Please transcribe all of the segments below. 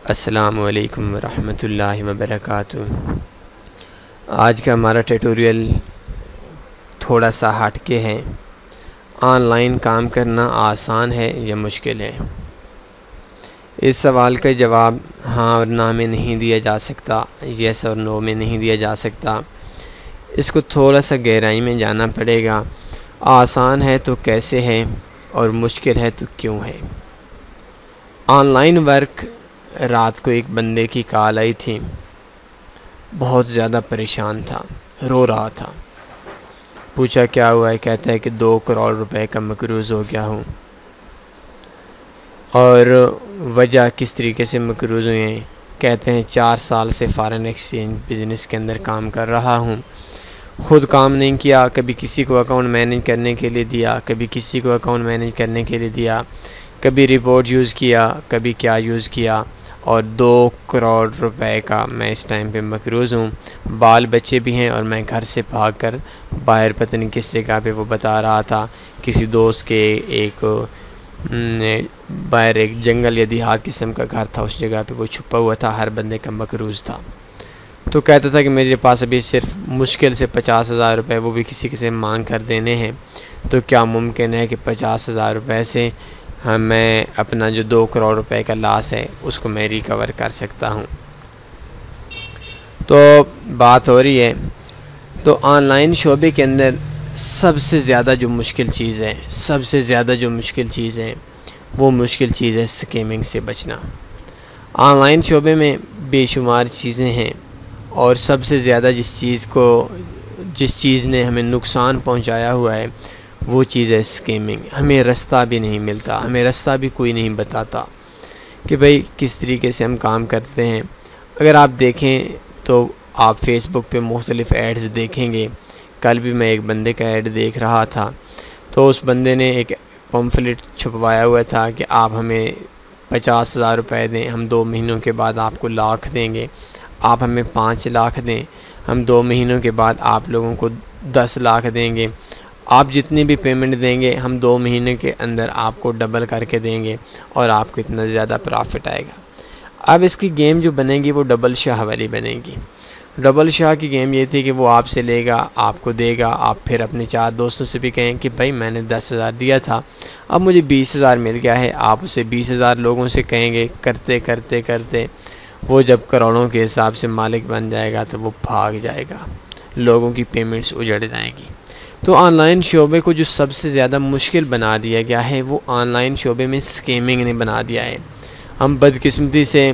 अस्सलामु अलैकुम वरहमतुल्लाहि वबरकातुहू। आज का हमारा ट्यूटोरियल थोड़ा सा हटके है। ऑनलाइन काम करना आसान है या मुश्किल है? इस सवाल का जवाब हाँ और ना में नहीं दिया जा सकता, येस और नो में नहीं दिया जा सकता। इसको थोड़ा सा गहराई में जाना पड़ेगा। आसान है तो कैसे है और मुश्किल है तो क्यों है। ऑनलाइन वर्क, रात को एक बंदे की कॉल आई थी, बहुत ज़्यादा परेशान था, रो रहा था। पूछा क्या हुआ है? कहता है कि 2 करोड़ रुपए का मकरूज़ हो गया हूँ। और वजह किस तरीके से मकरूज़ हुए हैं? कहते हैं 4 साल से फ़ॉरेन एक्सचेंज बिज़नेस के अंदर काम कर रहा हूँ। ख़ुद काम नहीं किया, कभी किसी को अकाउंट मैनेज करने के लिए दिया, कभी किसी को अकाउंट मैनेज करने के लिए दिया, कभी रिपोर्ट यूज़ किया, कभी क्या यूज़ किया, और 2 करोड़ रुपए का मैं इस टाइम पे मकरूज़ हूँ। बाल बच्चे भी हैं और मैं घर से भागकर बाहर पता नहीं किस जगह पे, वो बता रहा था किसी दोस्त के एक बाहर एक जंगल या देहात किस्म का घर था, उस जगह पे वो छुपा हुआ था, हर बंदे का मकरूज़ था। तो कहता था कि मेरे पास अभी सिर्फ मुश्किल से 50,000 रुपये, वो भी किसी से मांग कर देने हैं। तो क्या मुमकिन है कि 50,000 रुपये से मैं अपना जो 2 करोड़ रुपए का लॉस है उसको मैं रिकवर कर सकता हूँ? तो बात हो रही है। तो ऑनलाइन शोबे के अंदर सबसे ज़्यादा जो मुश्किल चीज़ है, वो मुश्किल चीज़ है स्कैमिंग से बचना। ऑनलाइन शोबे में बेशुमार चीज़ें हैं और सबसे ज़्यादा जिस चीज़ ने हमें नुकसान पहुंचाया हुआ है वो चीज़ है स्कैमिंग। हमें रास्ता भी नहीं मिलता, हमें रास्ता भी कोई नहीं बताता कि भाई किस तरीके से हम काम करते हैं। अगर आप देखें तो आप फेसबुक पे मुख्तलिफ़ एड्स देखेंगे। कल भी मैं एक बंदे का ऐड देख रहा था, तो उस बंदे ने एक पम्फलेट छपवाया हुआ था कि आप हमें 50,000 रुपये दें, हम 2 महीनों के बाद आपको लाख देंगे। आप हमें 5 लाख दें, हम 2 महीनों के बाद आप लोगों को 10 लाख देंगे। आप जितनी भी पेमेंट देंगे हम 2 महीने के अंदर आपको डबल करके देंगे और आपको इतना ज़्यादा प्रॉफिट आएगा। अब इसकी गेम जो बनेगी वो डबल शाह वाली बनेगी। डबल शाह की गेम ये थी कि वो आपसे लेगा, आपको देगा, आप फिर अपने 4 दोस्तों से भी कहें कि भाई मैंने 10,000 दिया था, अब मुझे 20,000 मिल गया है। आप उसे 20,000 लोगों से कहेंगे। करते करते करते वो जब करोड़ों के हिसाब से मालिक बन जाएगा तो वो भाग जाएगा, लोगों की पेमेंट्स उजड़ जाएंगी। तो ऑनलाइन शोबे को जो सबसे ज़्यादा मुश्किल बना दिया गया है वो ऑनलाइन शोबे में स्कैमिंग ने बना दिया है। हम बदकिस्मती से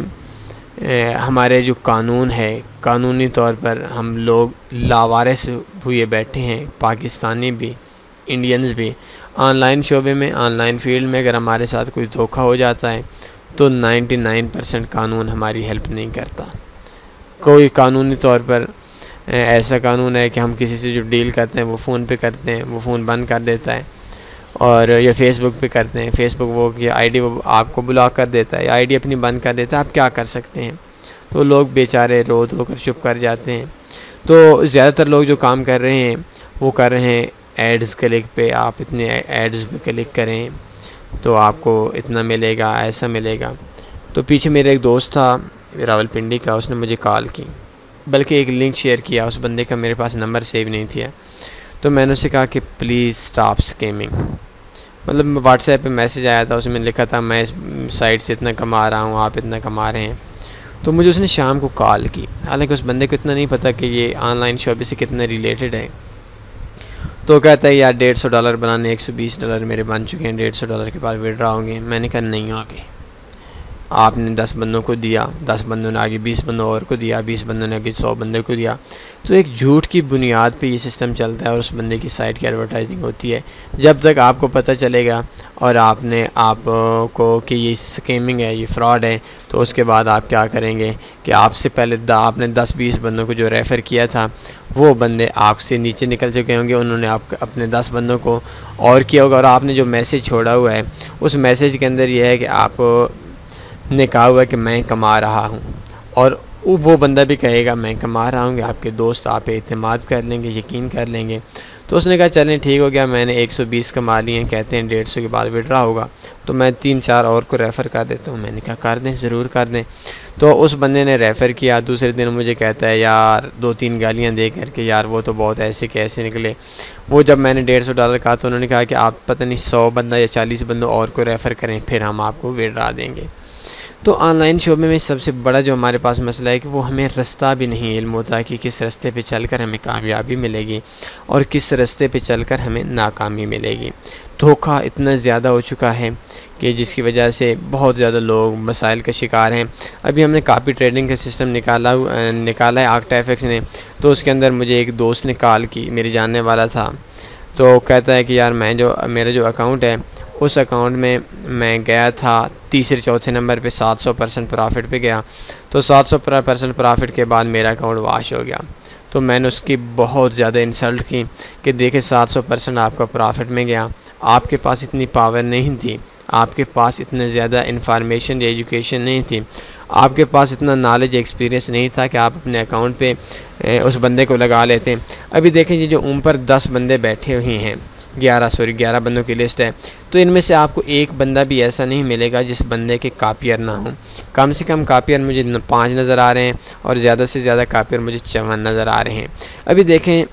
हमारे जो कानून है, कानूनी तौर पर हम लोग लावारिस हुए बैठे हैं, पाकिस्तानी भी, इंडियंस भी। ऑनलाइन शोबे में, ऑनलाइन फील्ड में अगर हमारे साथ कोई धोखा हो जाता है तो 99% कानून हमारी हेल्प नहीं करता। कोई कानूनी तौर पर ऐसा कानून है कि हम किसी से जो डील करते हैं वो फ़ोन पे करते हैं, वो फ़ोन बंद कर देता है। और या फेसबुक पे करते हैं, फेसबुक वो की आईडी वो आपको ब्लॉक कर देता है, आईडी अपनी बंद कर देता है। आप क्या कर सकते हैं? तो लोग बेचारे रो धो कर चुप कर जाते हैं। तो ज़्यादातर लोग जो काम कर रहे हैं वो कर रहे हैं एड्स क्लिक पे। आप इतने एड्स पे क्लिक करें तो आपको इतना मिलेगा, ऐसा मिलेगा। तो पीछे मेरा एक दोस्त था रावलपिंडी का, उसने मुझे कॉल की, बल्कि एक लिंक शेयर किया। उस बंदे का मेरे पास नंबर सेव नहीं था, तो मैंने उससे कहा कि प्लीज़ स्टॉप स्कैमिंग। मतलब व्हाट्सएप पे मैसेज आया था, उसमें लिखा था मैं इस साइट से इतना कमा रहा हूँ, आप इतना कमा रहे हैं। तो मुझे उसने शाम को कॉल की, हालांकि उस बंदे को इतना नहीं पता कि ये ऑनलाइन शॉपिंग से कितना रिलेटेड है। तो कहता है यार $150 बनाने, $120 मेरे बन चुके हैं, $150 के बाद विड्रॉ होंगे। मैंने कहा नहीं होंगे। आपने 10 बंदों को दिया, 10 बंदों ने आगे 20 बंदों और को दिया, 20 बंदों ने आगे 100 बंदों को दिया। तो एक झूठ की बुनियाद पे ये सिस्टम चलता है और उस बंदे की साइट की एडवर्टाइजिंग होती है। जब तक आपको पता चलेगा और आपने आपको कि ये स्कैमिंग है, ये फ्रॉड है, तो उसके बाद आप क्या करेंगे कि आपसे पहले आपने 10-20 बंदों को जो रेफ़र किया था वो बंदे आपसे नीचे निकल चुके होंगे, उन्होंने आप अपने 10 बंदों को और किया होगा। और आपने जो मैसेज छोड़ा हुआ है उस मैसेज के अंदर ये है कि आप ने कहा हुआ है कि मैं कमा रहा हूँ, और वो बंदा भी कहेगा मैं कमा रहा हूँ, आपके दोस्त आप पे एतमाद कर लेंगे, यकीन कर लेंगे। तो उसने कहा चलें ठीक हो गया, मैंने 120 कमा लिए हैं, कहते हैं 150 के बाद विड्रॉ होगा, तो मैं 3-4 और को रेफ़र कर देता हूँ। मैंने कहा कर दें, ज़रूर कर दें। तो उस बंदे ने रेफ़र किया। दूसरे दिन मुझे कहता है यार 2-3 गालियाँ दे करके, यार वो तो बहुत ऐसे कैसे निकले। वो जब मैंने $150 कहा तो उन्होंने कहा कि आप पता नहीं 100 बंदा या 40 बंदों और को रेफ़र करें, फिर हम आपको विड्रॉ देंगे। तो ऑनलाइन शोबे में सबसे बड़ा जो हमारे पास मसला है कि वो हमें रास्ता भी नहीं इल्म होता कि किस रास्ते पे चलकर हमें कामयाबी मिलेगी और किस रास्ते पे चलकर हमें नाकामी मिलेगी। धोखा इतना ज़्यादा हो चुका है कि जिसकी वजह से बहुत ज़्यादा लोग मसाइल का शिकार हैं। अभी हमने कॉपी ट्रेडिंग का सिस्टम निकाला है आर्कटाइफेक्स ने। तो उसके अंदर मुझे एक दोस्त ने कॉल की, मेरे जानने वाला था। तो कहता है कि यार मेरा जो अकाउंट है उस अकाउंट में मैं गया था तीसरे चौथे नंबर पे 700% प्रॉफिट पे गया। तो 700% प्रॉफिट के बाद मेरा अकाउंट वाश हो गया। तो मैंने उसकी बहुत ज़्यादा इंसल्ट की कि देखे 700% आपका प्रॉफिट में गया, आपके पास इतनी पावर नहीं थी, आपके पास इतने ज़्यादा इंफॉर्मेशन या एजुकेशन नहीं थी, आपके पास इतना नॉलेज एक्सपीरियंस नहीं था कि आप अपने अकाउंट पे उस बंदे को लगा लेते। अभी देखें ये जो ऊपर 10 बंदे बैठे हुए हैं, 11 बंदों की लिस्ट है। तो इनमें से आपको एक बंदा भी ऐसा नहीं मिलेगा जिस बंदे के कापियर ना हो। कम से कम कापियर मुझे 5 नज़र आ रहे हैं और ज़्यादा से ज़्यादा कापियर मुझे 54 नज़र आ रहे हैं। अभी देखें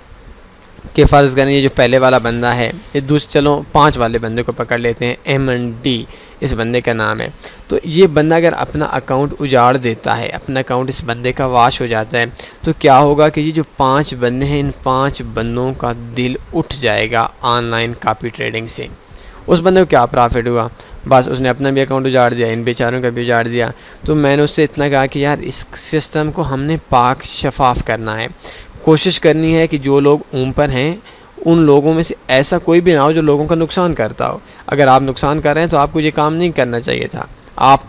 कि फ़र्ज़ करें ये जो पहले वाला बंदा है, ये चलो 5 वाले बंदे को पकड़ लेते हैं, MND इस बंदे का नाम है। तो ये बंदा अगर अपना अकाउंट उजाड़ देता है, अपना अकाउंट इस बंदे का वाश हो जाता है, तो क्या होगा कि ये जो 5 बंदे हैं, इन 5 बंदों का दिल उठ जाएगा ऑनलाइन कॉपी ट्रेडिंग से। उस बंदे को क्या प्रॉफिट हुआ, बस उसने अपना भी अकाउंट उजाड़ दिया, इन बेचारों का भी उजाड़ दिया। तो मैंने उससे इतना कहा कि यार इस सिस्टम को हमने पाक शफाफ करना है, कोशिश करनी है कि जो लोग ऊपर हैं उन लोगों में से ऐसा कोई भी ना हो जो लोगों का नुकसान करता हो। अगर आप नुकसान कर रहे हैं तो आपको ये काम नहीं करना चाहिए था। आप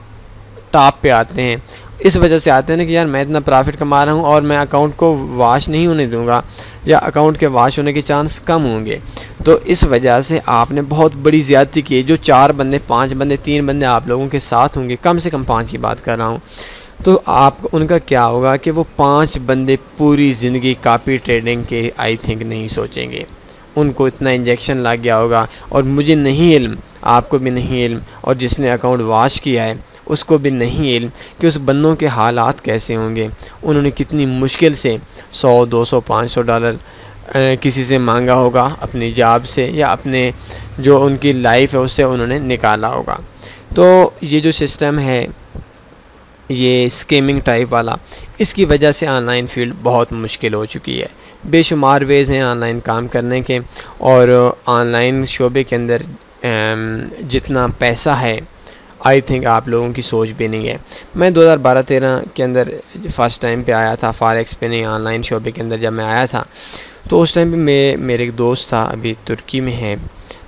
टॉप पे आते हैं, इस वजह से आते हैं ना कि यार मैं इतना प्रॉफिट कमा रहा हूँ और मैं अकाउंट को वाश नहीं होने दूंगा या अकाउंट के वाश होने के चांस कम होंगे। तो इस वजह से आपने बहुत बड़ी ज़्यादती की। जो 4 बंदे 5 बंदे 3 बंदे आप लोगों के साथ होंगे, कम से कम 5 की बात कर रहा हूँ, तो आप उनका क्या होगा कि वो 5 बंदे पूरी ज़िंदगी कॉपी ट्रेडिंग के आई थिंक नहीं सोचेंगे। उनको इतना इंजेक्शन लग गया होगा और मुझे नहीं इल्म, आपको भी नहीं इल्म, और जिसने अकाउंट वाश किया है उसको भी नहीं इल्म कि उस बंदों के हालात कैसे होंगे। उन्होंने कितनी मुश्किल से 100, 200, $500 किसी से मांगा होगा, अपनी जॉब से या अपने जो उनकी लाइफ है उससे उन्होंने निकाला होगा। तो ये जो सिस्टम है, ये स्कीमिंग टाइप वाला, इसकी वजह से ऑनलाइन फील्ड बहुत मुश्किल हो चुकी है। बेशुमार वेज़ हैं ऑनलाइन काम करने के, और ऑनलाइन शोबे के अंदर जितना पैसा है आई थिंक आप लोगों की सोच भी नहीं है। मैं 2012-13 के अंदर फ़र्स्ट टाइम पे आया था फॉरेक्स पे, नहीं ऑनलाइन शोबे के अंदर जब मैं आया था, तो उस टाइम पे मेरे एक दोस्त था, अभी तुर्की में है,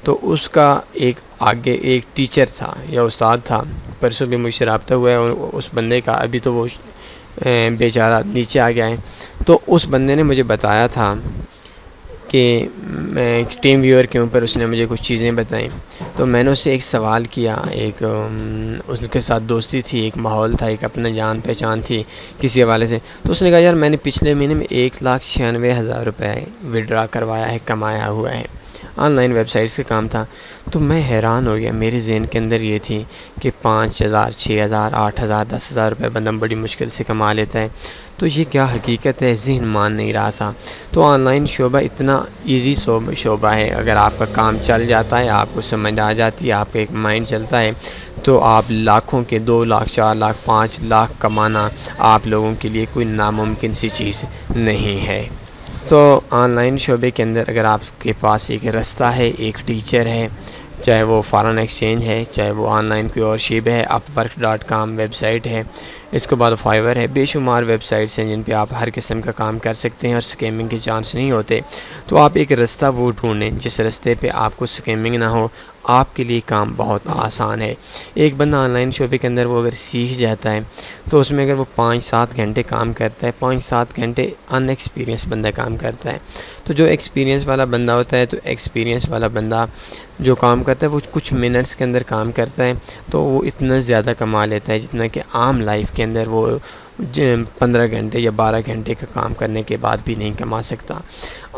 तो उसका आगे एक टीचर था या उस्ताद था, परसों भी मुझसे रब्ता हुआ है उस बंदे का, अभी तो वो बेचारा नीचे आ गया है। तो उस बंदे ने मुझे बताया था कि मैं टीम व्यूअर के ऊपर उसने मुझे कुछ चीज़ें बताई। तो मैंने उससे एक सवाल किया, उसके साथ दोस्ती थी, एक माहौल था, एक अपना जान पहचान थी किसी हवाले से। तो उसने कहा यार मैंने पिछले महीने में 1,96,000 रुपये विड्रा करवाया है, कमाया हुआ है, ऑनलाइन वेबसाइट्स का काम था। तो मैं हैरान हो गया, मेरे जहन के अंदर ये थी कि 5,000, 6,000, 8,000, 10,000 रुपये बंदा बड़ी मुश्किल से कमा लेता है। तो ये क्या हकीकत है, जहन मान नहीं रहा था। तो ऑनलाइन शोबा इतना इजी शोबा है, अगर आपका काम चल जाता है, आपको समझ आ जाती है, आपका एक माइंड चलता है, तो आप लाखों के 2 लाख, 4 लाख, 5 लाख कमाना आप लोगों के लिए कोई नामुमकिन सी चीज़ नहीं है। तो ऑनलाइन शोबे के अंदर अगर आपके पास एक रास्ता है, एक टीचर है, चाहे वो फॉरेन एक्सचेंज है, चाहे वो ऑनलाइन कोई और शिप है, upwork.com वेबसाइट है, इसके बाद फाइवर है, बेशुमार वेबसाइट्स हैं जिन पे आप हर किस्म का काम कर सकते हैं और स्कैमिंग के चांस नहीं होते। तो आप एक रास्ता वो ढूंढें जिस रास्ते पे आपको स्कैमिंग ना हो, आपके लिए काम बहुत आसान है। एक बंदा ऑनलाइन शोबे के अंदर वो अगर सीख जाता है तो उसमें अगर वो 5-7 घंटे काम करता है, 5-7 घंटे अनएक्सपीरियंस बंदा काम करता है, तो जो एक्सपीरियंस वाला बंदा होता है, तो एक्सपीरियंस वाला बंदा जो काम करता है वो कुछ मिनट्स के अंदर काम करता है, तो वो इतना ज़्यादा कमा लेता है जितना कि आम लाइफ के अंदर वो 15 घंटे या 12 घंटे का काम करने के बाद भी नहीं कमा सकता।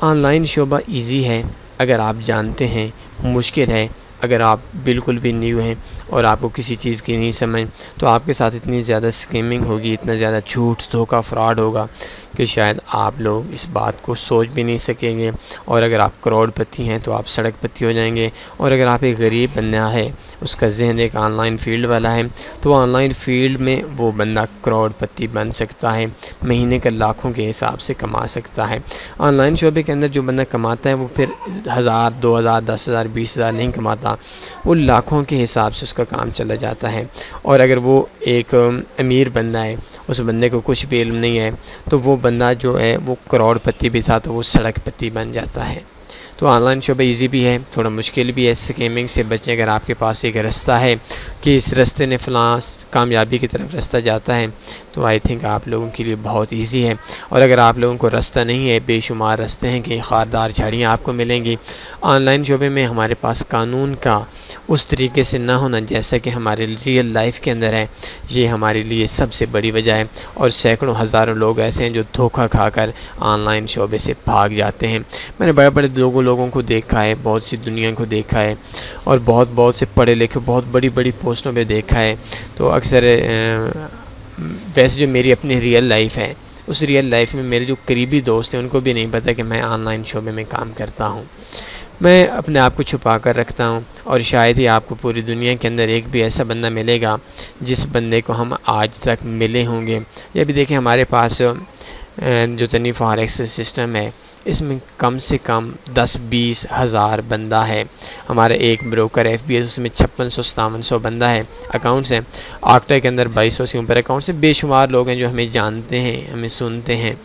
ऑनलाइन शोबा इजी है अगर आप जानते हैं, मुश्किल है अगर आप बिल्कुल भी न्यू हैं और आपको किसी चीज़ की नहीं समझ, तो आपके साथ इतनी ज़्यादा स्कैमिंग होगी, इतना ज़्यादा झूठ धोखा फ्रॉड होगा कि शायद आप लोग इस बात को सोच भी नहीं सकेंगे। और अगर आप करोड़पति हैं तो आप सड़कपति हो जाएंगे। और अगर आप एक गरीब बंदा है, उसका जहन एक ऑनलाइन फील्ड वाला है, तो ऑनलाइन फील्ड में वो बंदा करोड़पति बन सकता है, महीने का लाखों के हिसाब से कमा सकता है। ऑनलाइन शोबे के अंदर जो बंदा कमाता है वो फिर 1000, 2000, 10,000, 20,000 नहीं कमाता, वो लाखों के हिसाब से उसका काम चला जाता है। और अगर वो एक अमीर बंदा है, उस बंदे को कुछ भी इल्म नहीं है, तो वो बंदा जो है वो करोड़पति भी था तो वो सड़कपति बन जाता है। तो ऑनलाइन शोबा इजी भी है, थोड़ा मुश्किल भी है। स्कैमिंग से बचने अगर आपके पास एक रास्ता है कि इस रास्ते ने फ़लाँ कामयाबी की तरफ रास्ता जाता है, तो आई थिंक आप लोगों के लिए बहुत इजी है। और अगर आप लोगों को रास्ता नहीं है, बेशुमार रास्ते हैं कि खारदार झाड़ियाँ आपको मिलेंगी। ऑनलाइन शोबे में हमारे पास कानून का उस तरीके से ना होना जैसा कि हमारे रियल लाइफ के अंदर है, ये हमारे लिए सबसे बड़ी वजह है। और सैकड़ों हज़ारों लोग ऐसे हैं जो धोखा खाकर ऑनलाइन शोबे से भाग जाते हैं। मैंने बड़े बड़े लोगों को देखा है, बहुत सी दुनिया को देखा है, और बहुत से पढ़े लिखे बहुत बड़ी बड़ी पोस्टों पे देखा है। तो अक्सर वैसे जो मेरी अपनी रियल लाइफ है, उस रियल लाइफ में मेरे जो करीबी दोस्त हैं उनको भी नहीं पता कि मैं ऑनलाइन शोबे में काम करता हूँ। मैं अपने आप को छुपा कर रखता हूँ, और शायद ही आपको पूरी दुनिया के अंदर एक भी ऐसा बंदा मिलेगा जिस बंदे को हम आज तक मिले होंगे। ये भी देखें, हमारे पास जो तनी फॉरेक्स सिस्टम है, इसमें कम से कम 10-20 हज़ार बंदा है। हमारा एक ब्रोकर FBS, उसमें 5600-5700 बंदा है, अकाउंट्स हैं। ऑक्टा के अंदर 2200 से ऊपर अकाउंट्स हैं। बेशुमार लोग हैं जो हमें जानते हैं, हमें सुनते हैं।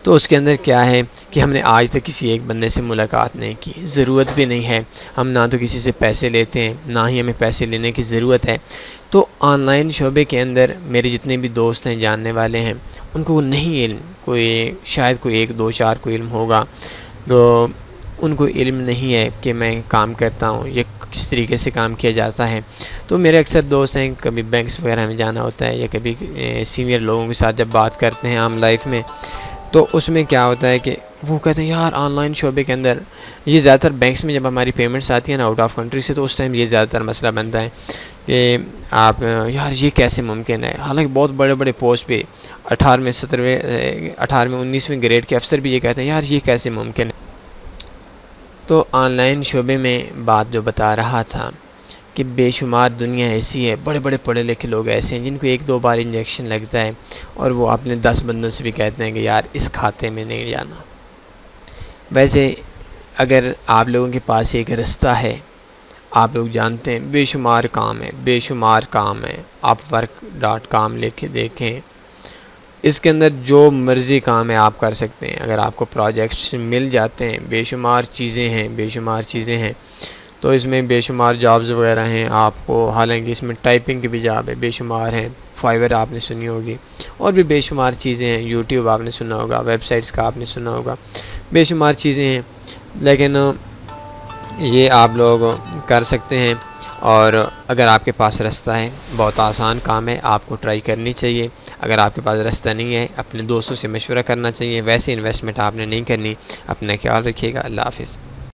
तो उसके अंदर क्या है कि हमने आज तक किसी एक बंदे से मुलाकात नहीं की, ज़रूरत भी नहीं है। हम ना तो किसी से पैसे लेते हैं, ना ही हमें पैसे लेने की ज़रूरत है। तो ऑनलाइन शोबे के अंदर मेरे जितने भी दोस्त हैं, जानने वाले हैं, उनको वो नहीं इल्म, कोई शायद कोई 1, 2, 4 को इल्म होगा, तो उनको इल्म नहीं है कि मैं काम करता हूँ, ये किस तरीके से काम किया जाता है। तो मेरे अक्सर दोस्त हैं, कभी बैंक्स वगैरह में जाना होता है या कभी सीनियर लोगों के साथ जब बात करते हैं आम लाइफ में, तो उसमें क्या होता है कि वो कहते हैं यार ऑनलाइन शोबे के अंदर ये ज़्यादातर बैंक्स में जब हमारी पेमेंट्स आती है ना आउट ऑफ कंट्री से, तो उस टाइम ये ज़्यादातर मसला बनता है कि आप यार ये कैसे मुमकिन है। हालांकि बहुत बड़े बड़े पोस्ट पे 18वें 17वें 18वें 19वें ग्रेड के अफसर भी ये कहते हैं यार ये कैसे मुमकिन है। तो ऑनलाइन शोबे में बात जो बता रहा था कि बेशुमार दुनिया ऐसी है, बड़े बड़े पढ़े लिखे लोग ऐसे हैं जिनको 1-2 बार इंजेक्शन लगता है और वो अपने 10 बंदों से भी कहते हैं कि यार इस खाते में नहीं जाना। वैसे अगर आप लोगों के पास एक रास्ता है, आप लोग जानते हैं बेशुमार काम है, बेशुमार काम है। आप Upwork.com लेके देखें, इसके अंदर जो मर्ज़ी काम है आप कर सकते हैं। अगर आपको प्रोजेक्ट्स मिल जाते हैं, बेशुमार चीज़ें हैं, तो इसमें बेशुमार जॉब्स वगैरह हैं आपको। हालांकि इसमें टाइपिंग की भी जॉब है, बेशुमार हैं। फाइवर आपने सुनी होगी, और भी बेशुमार चीज़ें हैं। यूट्यूब आपने सुना होगा, वेबसाइट्स का आपने सुना होगा, बेशुमार चीज़ें हैं। लेकिन ये आप लोग कर सकते हैं, और अगर आपके पास रास्ता है, बहुत आसान काम है, आपको ट्राई करनी चाहिए। अगर आपके पास रास्ता नहीं है, अपने दोस्तों से मशवरा करना चाहिए। वैसे इन्वेस्टमेंट आपने नहीं करनी। अपना ख्याल रखिएगा। अल्लाह हाफ़िज़।